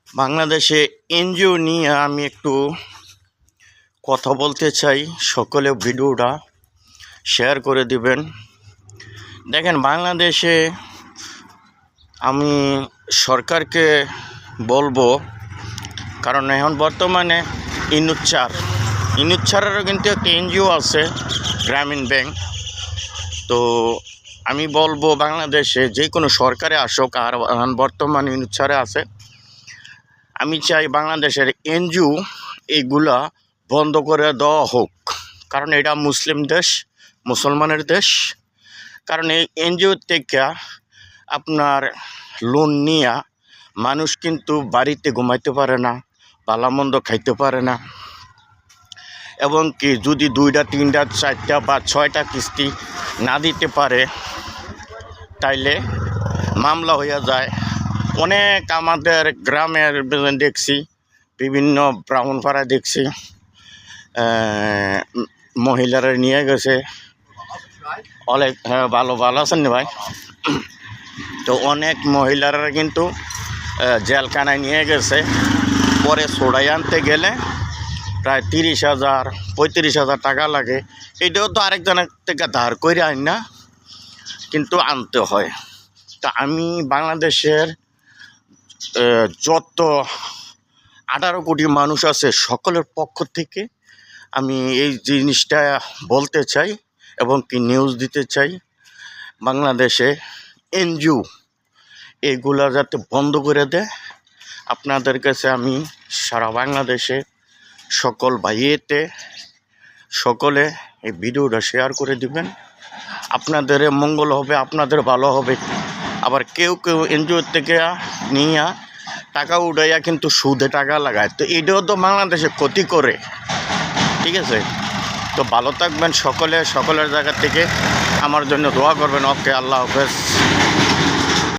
বাংলাদেশে এনজিও নিয়ে আমি একটু কথা বলতে চাই। সকলে ভিডিওটা শেয়ার করে দিবেন। দেখেন, বাংলাদেশে আমি সরকারকে বলবো, কারণ এখন বর্তমানে ইনুচ্চারেরও কিন্তু একটা এনজিও আছে, গ্রামীণ ব্যাংক। তো আমি বলবো বাংলাদেশে যে কোনো সরকারে আসুক, আর এখন বর্তমানে ইনুচ্চারে আছে। আমি চাই বাংলাদেশের এনজিও এইগুলা বন্ধ করে দেওয়া হোক, কারণ এটা মুসলিম দেশ, মুসলমানের দেশ। কারণ এই এনজিও থেকে আপনার লোন নিয়ে মানুষ কিন্তু বাড়িতে ঘুমাইতে পারে না, ভালোমন্দ খাইতে পারে না, এবং কি যদি 2টা 3টা 4টা বা 6টা কিস্তি না দিতে পারে তাইলে মামলা হয়ে যায়। অনেক আমাদের গ্রামের দেখছি, বিভিন্ন ব্রাহ্মণপাড়ায় দেখছি মহিলারা নিয়ে গেছে অনেক। হ্যাঁ, ভালো আছেন না ভাই? তো অনেক মহিলারা কিন্তু জেলখানায় নিয়ে গেছে, পরে ছড়াই আনতে গেলে প্রায় 30,000 35,000 টাকা লাগে। এটাও তো আরেকজনের থেকে ধার করে আন না, কিন্তু আনতে হয়। তা আমি বাংলাদেশের যত 18 কোটি মানুষ আছে সকলের পক্ষ থেকে আমি এই জিনিসটা বলতে চাই এবং কি নিউজ দিতে চাই। বাংলাদেশে এনজিও এগুলা যাতে বন্ধ করে দেয়। আপনাদের কাছে আমি সারা বাংলাদেশে সকল ভাইয়েতে সকলে এই ভিডিওটা শেয়ার করে দিবেন। আপনাদের মঙ্গল হবে, আপনাদের ভালো হবে। আবার কেউ এনজিও থেকে নিয়ে টাকা উঠাইয়া কিন্তু সুদে টাকা লাগায়, তো এটাও তো বাংলাদেশে ক্ষতি করে। ঠিক আছে, তো ভালো থাকবেন সকলে, সকলের জায়গা থেকে আমার জন্য দোয়া করবেন। ওকে, আল্লাহ হাফেজ।